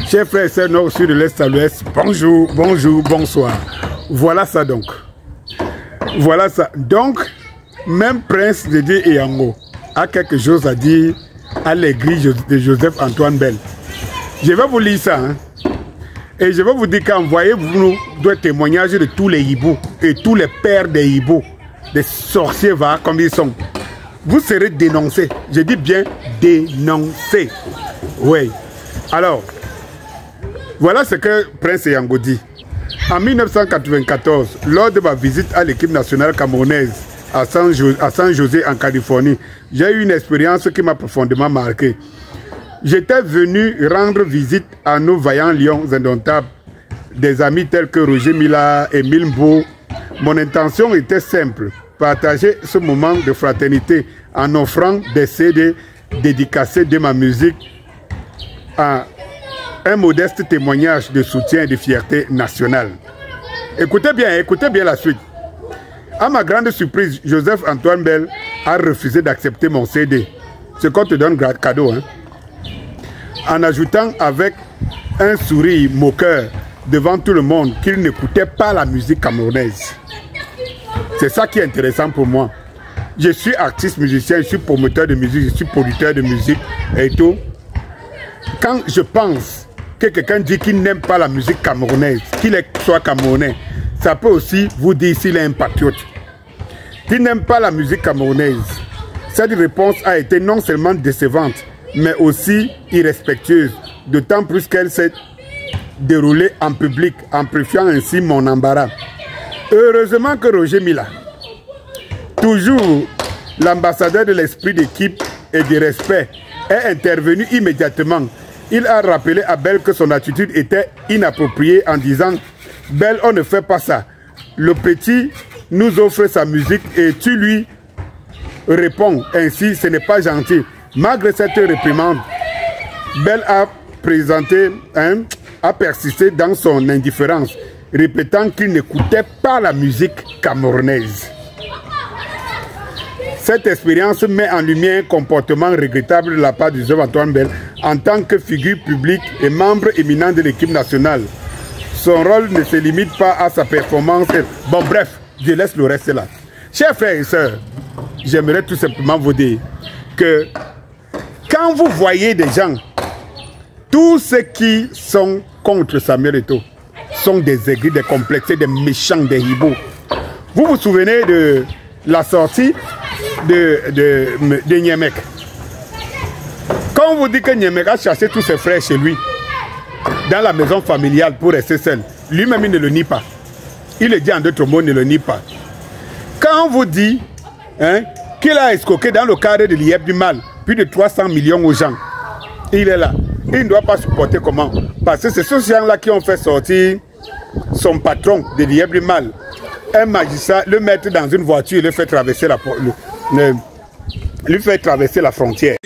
Chers frères et sœurs nord, sud, de l'est à l'ouest, bonjour, bonjour, bonsoir. Voilà ça donc. Voilà ça. Donc, même Prince Dédé Eyango a quelque chose à dire à l'église de Joseph-Antoine Bell. Je vais vous lire ça. Hein. Et je vais vous dire qu'envoyez-vous des témoignages de tous les hiboux et tous les pères des hiboux, des sorciers, va, comme ils sont. Vous serez dénoncés. Je dis bien dénoncés. Oui. Alors, voilà ce que Prince Eyango dit. En 1994, lors de ma visite à l'équipe nationale camerounaise à San José en Californie, j'ai eu une expérience qui m'a profondément marqué. J'étais venu rendre visite à nos vaillants lions indomptables, des amis tels que Roger Mila et Milbo. Mon intention était simple, partager ce moment de fraternité en offrant des CD dédicacés de ma musique à un modeste témoignage de soutien et de fierté nationale. Écoutez bien la suite. À ma grande surprise, Joseph-Antoine Bell a refusé d'accepter mon CD. Ce qu'on te donne cadeau, hein. En ajoutant avec un sourire moqueur devant tout le monde qu'il n'écoutait pas la musique camerounaise. C'est ça qui est intéressant pour moi. Je suis artiste musicien, je suis promoteur de musique, je suis producteur de musique et tout. Quand je pense que quelqu'un dit qu'il n'aime pas la musique camerounaise, qu'il soit camerounais, ça peut aussi vous dire s'il est un patriote. Qu'il n'aime pas la musique camerounaise. Cette réponse a été non seulement décevante, mais aussi irrespectueuse, d'autant plus qu'elle s'est déroulée en public, amplifiant ainsi mon embarras. Heureusement que Roger Mila, toujours l'ambassadeur de l'esprit d'équipe et du respect, est intervenu immédiatement. Il a rappelé à Bell que son attitude était inappropriée en disant « Bell, on ne fait pas ça. Le petit nous offre sa musique et tu lui réponds ainsi, ce n'est pas gentil. » Malgré cette réprimande, Bell a persisté dans son indifférence, répétant qu'il n'écoutait pas la musique camerounaise. Cette expérience met en lumière un comportement regrettable de la part de Joseph-Antoine Bell en tant que figure publique et membre éminent de l'équipe nationale. Son rôle ne se limite pas à sa performance. Bon bref, je laisse le reste là. Chers frères et sœurs, j'aimerais tout simplement vous dire que quand vous voyez des gens, tous ceux qui sont contre Samuel Eto'o sont des aigris, des complexés, des méchants, des hiboux. Vous vous souvenez de la sortie de Niemek. Quand on vous dit que Niemek a cherché tous ses frères chez lui, dans la maison familiale pour rester seul, lui-même il ne le nie pas. Il le dit en d'autres mots, ne le nie pas. Quand on vous dit qu'il a escroqué dans le cadre de l'IEP du mal plus de 300 millions aux gens, il est là. Il ne doit pas supporter comment? Parce que c'est ceux gens-là qui ont fait sortir son patron de l'IEP du mal. Un magistrat le mettre dans une voiture et le fait traverser la frontière.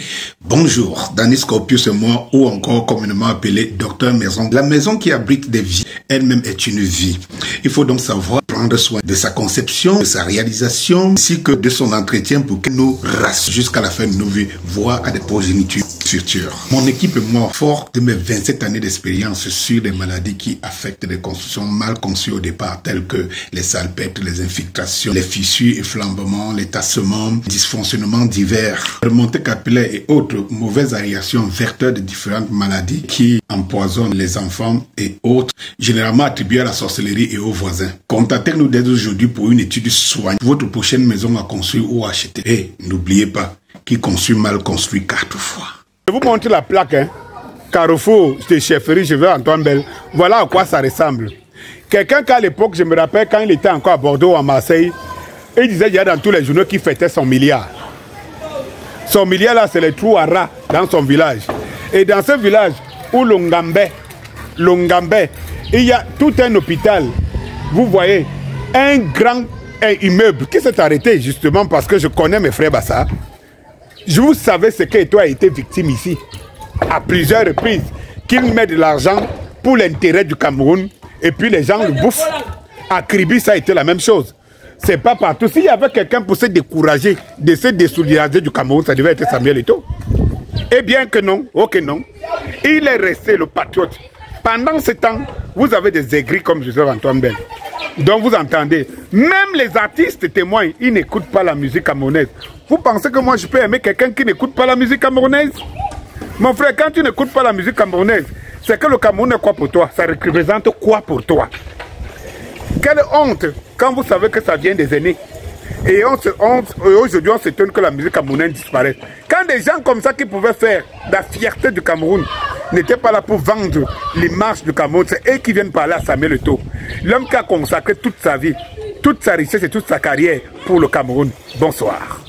Bonjour, Danny Scorpius c'est moi, ou encore communément appelé Docteur Maison. La maison qui abrite des vies, elle-même est une vie. Il faut donc savoir prendre soin de sa conception, de sa réalisation, ainsi que de son entretien pour que nous rassure jusqu'à la fin de nos vies, voire à des progénitures futures. Mon équipe et moi, fort de mes 27 années d'expérience sur les maladies qui affectent les constructions mal conçues au départ, telles que les salpêtres, les infiltrations, les fissures et flambements, les tassements, dysfonctionnements divers, remontées capillaires et autres mauvaises aérations vecteurs de différentes maladies qui empoisonnent les enfants et autres, généralement attribuées à la sorcellerie et aux voisins. Contactez-nous dès aujourd'hui pour une étude soignée. Votre prochaine maison à construire ou à acheter. Et n'oubliez pas, qui construit mal construit 4 fois. Je vous montre la plaque, Carrefour de chefferie Joseph-Antoine Bell. Voilà à quoi ça ressemble. Quelqu'un qu'à l'époque, je me rappelle, quand il était encore à Bordeaux ou à Marseille, il disait il y a dans tous les journaux qu'il fêtait son milliard. Son milliard là, c'est les trous à rats dans son village. Et dans ce village, où Longambé, il y a tout un hôpital. Vous voyez, un grand immeuble qui s'est arrêté justement parce que je connais mes frères Bassa. Je vous savais ce qu'Eto'o a été victime ici, à plusieurs reprises, qu'il met de l'argent pour l'intérêt du Cameroun et puis les gens le bouffent. À Kribi, ça a été la même chose. C'est pas partout. S'il y avait quelqu'un pour se décourager, de se désolidariser du Cameroun, ça devait être Samuel Eto'o. Eh bien que non, ok non. Il est resté le patriote. Pendant ce temps, vous avez des aigris comme Joseph Antoine Bell. Donc vous entendez, même les artistes témoignent, ils n'écoutent pas la musique camerounaise. Vous pensez que moi je peux aimer quelqu'un qui n'écoute pas la musique camerounaise? Mon frère, quand tu n'écoutes pas la musique camerounaise, c'est que le Cameroun est quoi pour toi? Ça représente quoi pour toi? Quelle honte quand vous savez que ça vient des aînés. Et aujourd'hui, on s'étonne que la musique camerounaise disparaisse. Quand des gens comme ça qui pouvaient faire la fierté du Cameroun n'étaient pas là pour vendre l'image du Cameroun, c'est eux qui viennent parler à Samuel Eto'o. L'homme qui a consacré toute sa vie, toute sa richesse et toute sa carrière pour le Cameroun. Bonsoir.